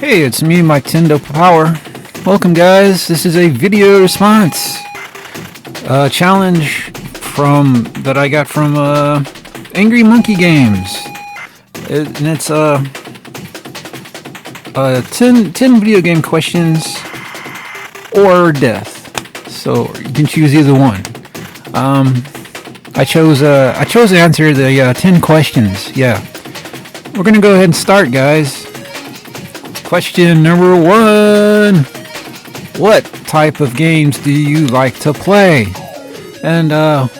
Hey, it's me, Miketendo Power. Welcome, guys. This is a video response challenge that I got from Angry Monkey Games, and it's 10 video game questions or death. So you can choose either one. I chose to answer the 10 questions. Yeah, we're gonna go ahead and start, guys. Question number 1. What type of games do you like to play? And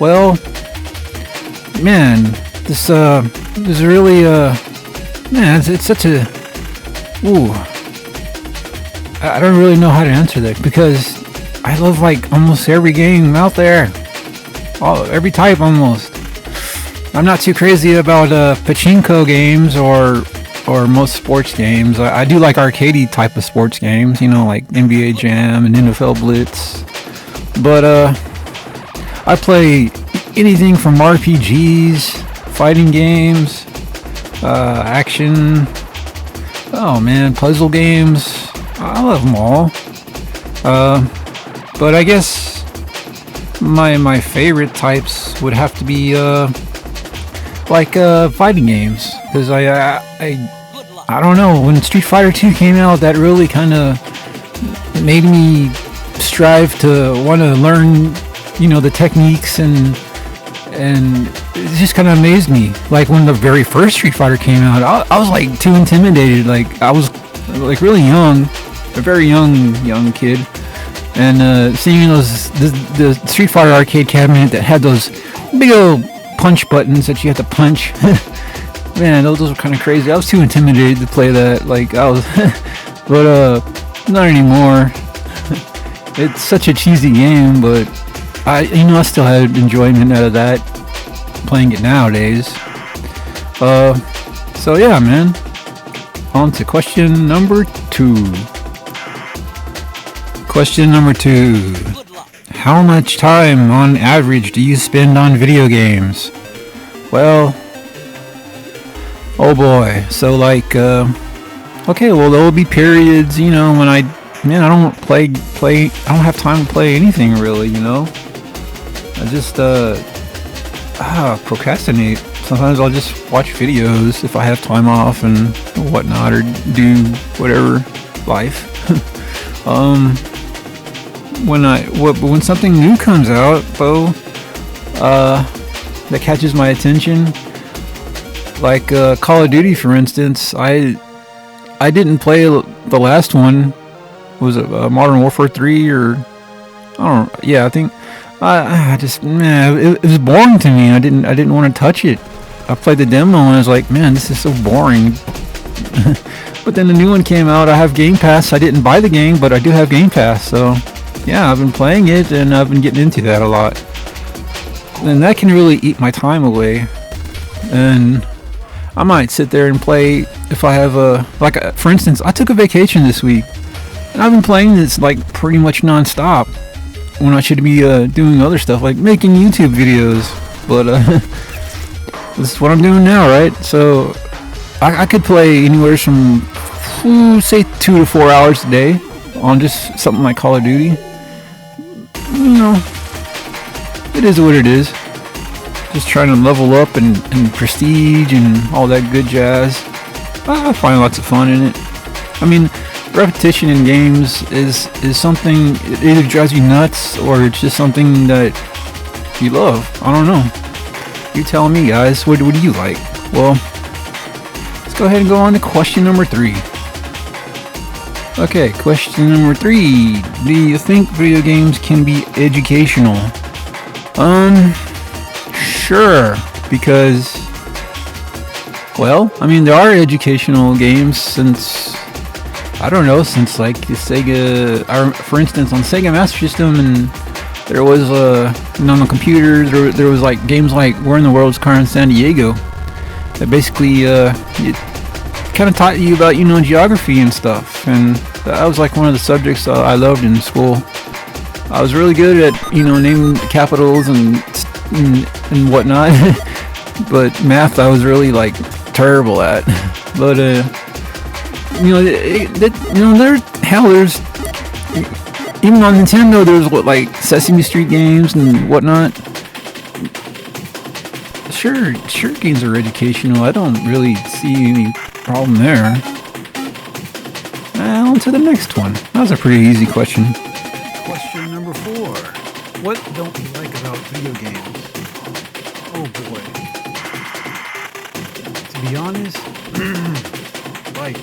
well, man, this is really man, it's such a I don't really know how to answer that, because I love like almost every game out there, every type almost. I'm not too crazy about pachinko games or most sports games. I do like arcadey type of sports games, you know, like NBA Jam and NFL Blitz. But I play anything from RPGs, fighting games, action, puzzle games. I love them all. But I guess my favorite types would have to be fighting games, because I don't know, when Street Fighter 2 came out, that really kind of made me strive to want to learn, you know, the techniques, and it just kind of amazed me. Like when the very first Street Fighter came out, I was like too intimidated. Like I was like really young, a very young kid, and seeing the Street Fighter arcade cabinet that had those big old punch buttons that you had to punch. Man, those were kind of crazy. I was too intimidated to play that. Like I was, but not anymore. It's such a cheesy game, but I still had enjoyment out of that, playing it nowadays. So yeah, man. On to question number 2. Question number 2. How much time on average do you spend on video games? Well, oh boy. So like, okay, well there will be periods, you know, when I don't play. I don't have time to play anything really, you know. I just procrastinate. Sometimes I'll just watch videos if I have time off and whatnot, or do whatever life. When something new comes out, though, that catches my attention, like Call of Duty, for instance, I didn't play the last one. Was it Modern Warfare 3 or I don't know? Yeah, I think I just, man, it was boring to me. I didn't want to touch it. I played the demo and I was like, man, this is so boring. But then the new one came out. I have Game Pass. I didn't buy the game, but I do have Game Pass. So yeah, I've been playing it and I've been getting into that a lot. And that can really eat my time away. And I might sit there and play if I have for instance, I took a vacation this week and I've been playing this like pretty much non-stop, when I should be doing other stuff like making YouTube videos. But this is what I'm doing now, right? So I could play anywhere from say 2 to 4 hours a day on just something like Call of Duty. You know, it is what it is. Just trying to level up and prestige and all that good jazz. I find lots of fun in it. I mean, repetition in games is something, it either drives you nuts or it's just something that you love. I don't know. You tell me, guys. What do you like? Well, let's go ahead and go on to question number 3. Okay, question number 3. Do you think video games can be educational? Sure, because, well, I mean, there are educational games since like the Sega, for instance, on Sega Master System, and there was on the computers, there was like games like Where in the World's Carmen Sandiego, that basically it kind of taught you about, you know, geography and stuff, and that was like one of the subjects I loved in school. I was really good at, you know, naming capitals and whatnot, but math I was really like terrible at. But there's even on Nintendo, there's like Sesame Street games and whatnot. Sure, games are educational. I don't really see any problem there. On to the next one. That was a pretty easy question. Question number 4. What don't you like about video games? Oh boy. To be honest, like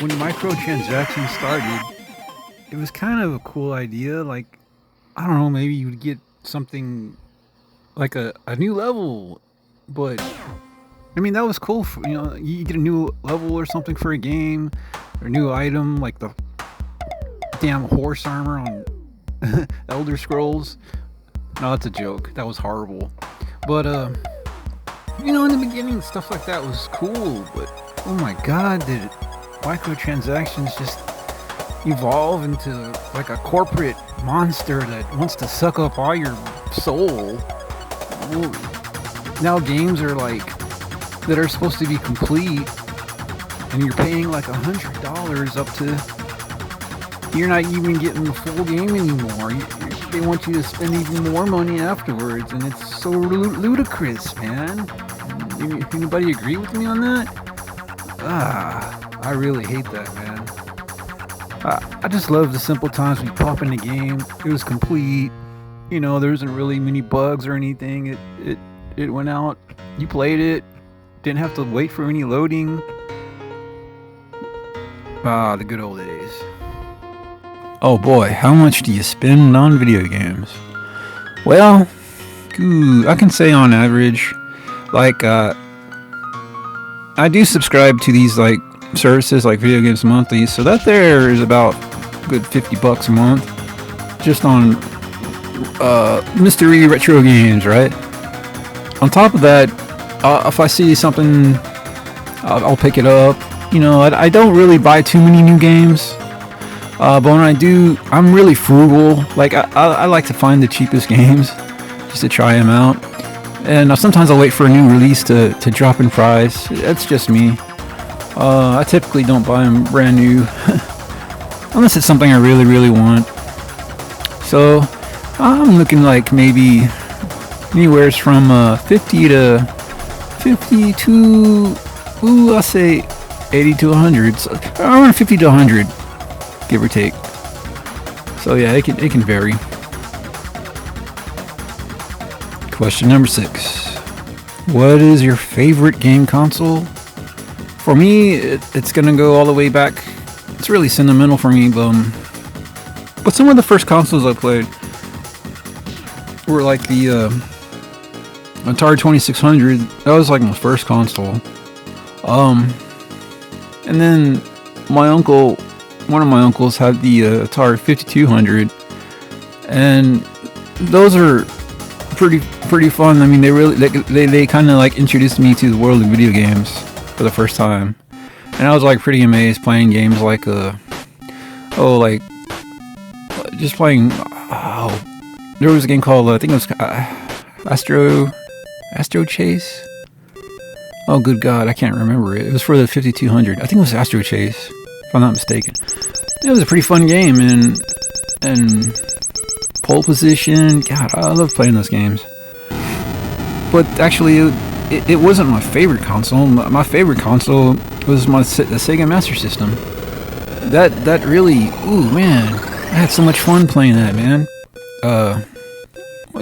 when microtransactions started, it was kind of a cool idea. Like, I don't know, maybe you would get something like a new level, but I mean that was cool. You get a new level or something for a game, or a new item like the damn horse armor on Elder Scrolls. No, that's a joke. That was horrible. But in the beginning, stuff like that was cool. But oh my God, did microtransactions just evolve into like a corporate monster that wants to suck up all your soul? Well, now games are like that are supposed to be complete, and you're paying like $100 up to. You're not even getting the full game anymore. They want you to spend even more money afterwards, and it's so ludicrous, man. Anybody agree with me on that? I really hate that, man. I just love the simple times we pop in the game. It was complete. There wasn't really many bugs or anything. It went out. You played it. Didn't have to wait for any loading. The good old days. Oh boy, how much do you spend on video games? Well, I can say on average, like, I do subscribe to these, like, services like Video Games Monthly, so that there is about a good $50 a month just on mystery retro games, right? On top of that, if I see something, I'll pick it up. I don't really buy too many new games, but when I do, I'm really frugal. Like, I like to find the cheapest games just to try them out, and sometimes I'll wait for a new release to drop in price. That's just me. I typically don't buy them brand new unless it's something I really, really want. So I'm looking like maybe anywhere from 50 to I'll say 80 to 100. So around 50 to 100, give or take. So yeah, it can vary. Question number 6. What is your favorite game console? For me, it's gonna go all the way back. It's really sentimental for me, but some of the first consoles I played were like the Atari 2600. That was like my first console. And then one of my uncles had the Atari 5200, and those are pretty fun. I mean, they kind of like introduced me to the world of video games for the first time, and I was like pretty amazed playing games like just playing. There was a game called I think it was Astro Chase. Oh good God, I can't remember it. It was for the 5200. I think it was Astro Chase, if I'm not mistaken. It was a pretty fun game, and pole position. God, I love playing those games. But actually, it wasn't my favorite console. My favorite console was the Sega Master System. That really, ooh man, I had so much fun playing that, man.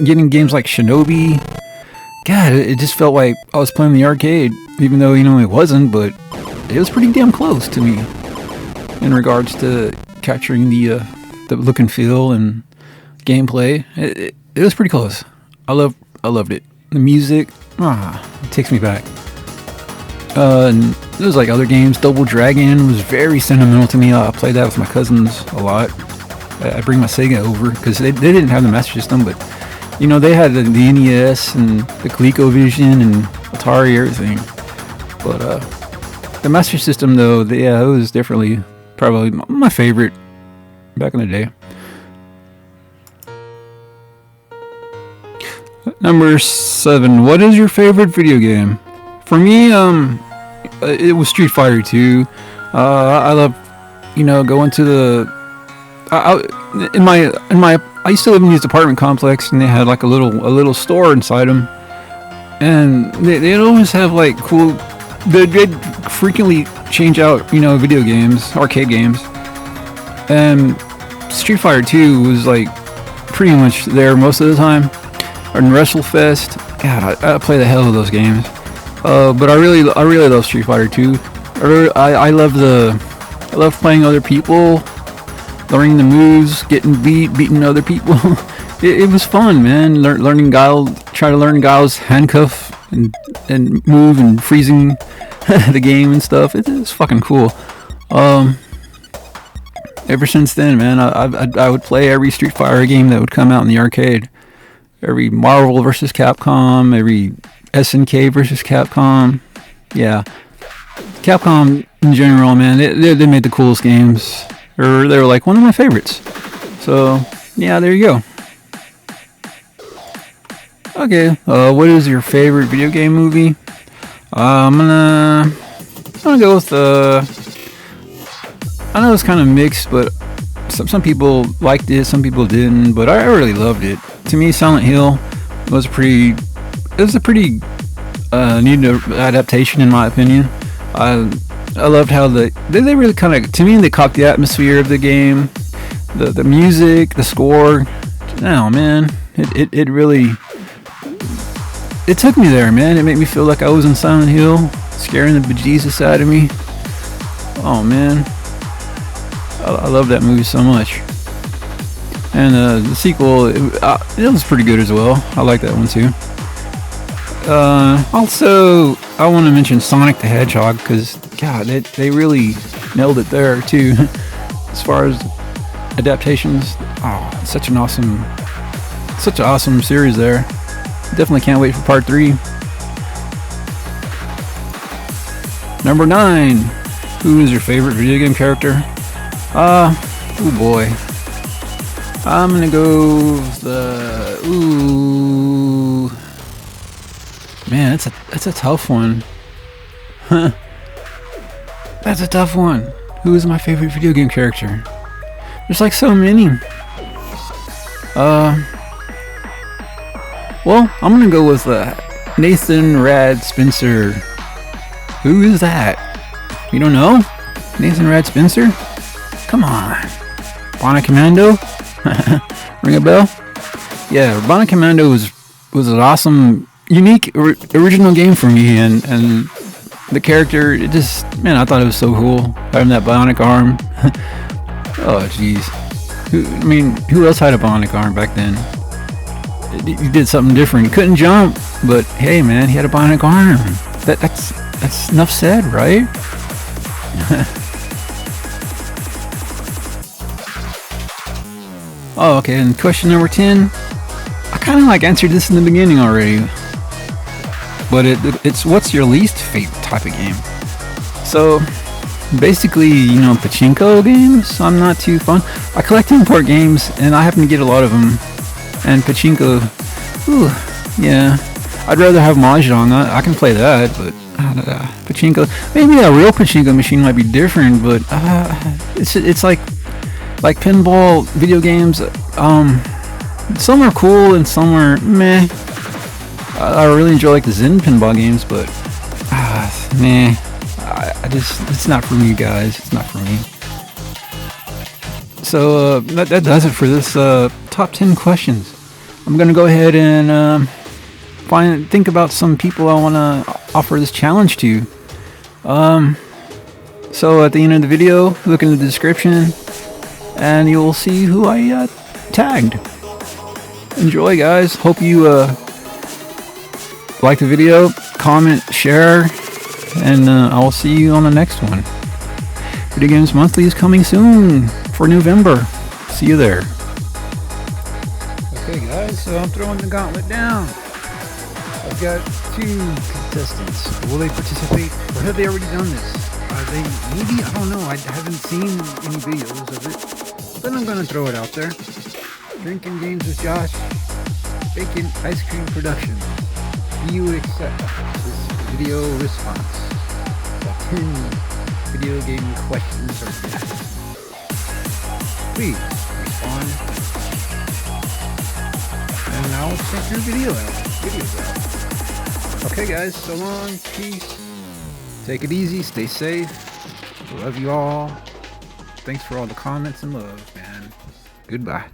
Getting games like Shinobi. God, it just felt like I was playing the arcade, even though it wasn't. But it was pretty damn close to me in regards to capturing the look and feel and gameplay. It was pretty close. I loved it. The music, it takes me back. And there was like other games. Double Dragon was very sentimental to me. I played that with my cousins a lot. I bring my Sega over because they didn't have the Master System, but they had the NES and the ColecoVision and Atari, everything. But the Master System, though, it was definitely probably my favorite back in the day. Number 7. What is your favorite video game? For me, it was Street Fighter 2. I love, going to the. In my I used to live in this apartment complex, and they had like a little store inside them, and they'd always have like cool. They'd frequently change out, video games, arcade games, and Street Fighter 2 was like pretty much there most of the time. And WrestleFest, God, I play the hell of those games. But I really love Street Fighter 2. I love playing other people, learning the moves, beating other people. It was fun, man. Try to learn Guile's handcuff and move and freezing the game and stuff. It's fucking cool. Ever since then, man, I would play every Street Fighter game that would come out in the arcade. Every Marvel versus Capcom, every SNK versus Capcom. Yeah. Capcom in general, man, they made the coolest games. Or they were like one of my favorites. So, yeah, there you go. Okay, what is your favorite video game movie? I'm gonna go with I know it's kind of mixed, but some people liked it, some people didn't, but I really loved it. To me, Silent Hill was a pretty neat adaptation, in my opinion. I loved how they really kind of, to me, they caught the atmosphere of the game, the music, the score. Oh man, it really, it took me there, man. It made me feel like I was in Silent Hill, scaring the bejesus out of me. Oh man, I love that movie so much. And the sequel, it was pretty good as well. I like that one too. Also, I want to mention Sonic the Hedgehog, because God, they really nailed it there too. As far as adaptations, it's such an awesome series there. Definitely can't wait for part 3. Number 9. Who is your favorite video game character? Oh boy. I'm gonna go with man, that's a tough one. That's a tough one. Who is my favorite video game character? There's like so many. Well, I'm gonna go with Nathan Rad Spencer. Who is that? You don't know? Nathan Rad Spencer? Come on. Bionic Commando? Ring a bell? Yeah, Bionic Commando was an awesome, unique, original game for me, and the character, it just, man, I thought it was so cool, having that bionic arm. Oh, jeez. Who else had a bionic arm back then? He did something different. He couldn't jump, but hey, man, he had a bionic arm. That's enough said, right? Oh, okay, and question number 10. I kind of answered this in the beginning already. But it's what's your least favorite type of game? So, basically, pachinko games, I'm not too fun. I collect import games, and I happen to get a lot of them. And pachinko, yeah. I'd rather have Mahjong. I can play that, but pachinko, maybe a real pachinko machine might be different, but it's like pinball video games. Some are cool and some are meh. I really enjoy the Zen pinball games, but meh. It's not for me, guys. It's not for me. So that does it for this top 10 questions. I'm gonna go ahead and think about some people I want to offer this challenge to. So at the end of the video, look in the description, and you'll see who I tagged. Enjoy, guys. Hope you like the video, comment, share, and I will see you on the next one. Video Games Monthly is coming soon for November. See you there. Okay, guys, so I'm throwing the gauntlet down. I've got 2 contestants. Will they participate, or have they already done this? Are they, maybe, I don't know, I haven't seen any videos of it, but I'm gonna throw it out there. Drinking Games with Josh, Bacon Ice Cream Production. Do you accept this video response? 10 video game questions are asked. Please respond. And I'll check your videos out. Okay guys, so long, peace. Take it easy, stay safe. Love you all. Thanks for all the comments and love, man. Goodbye.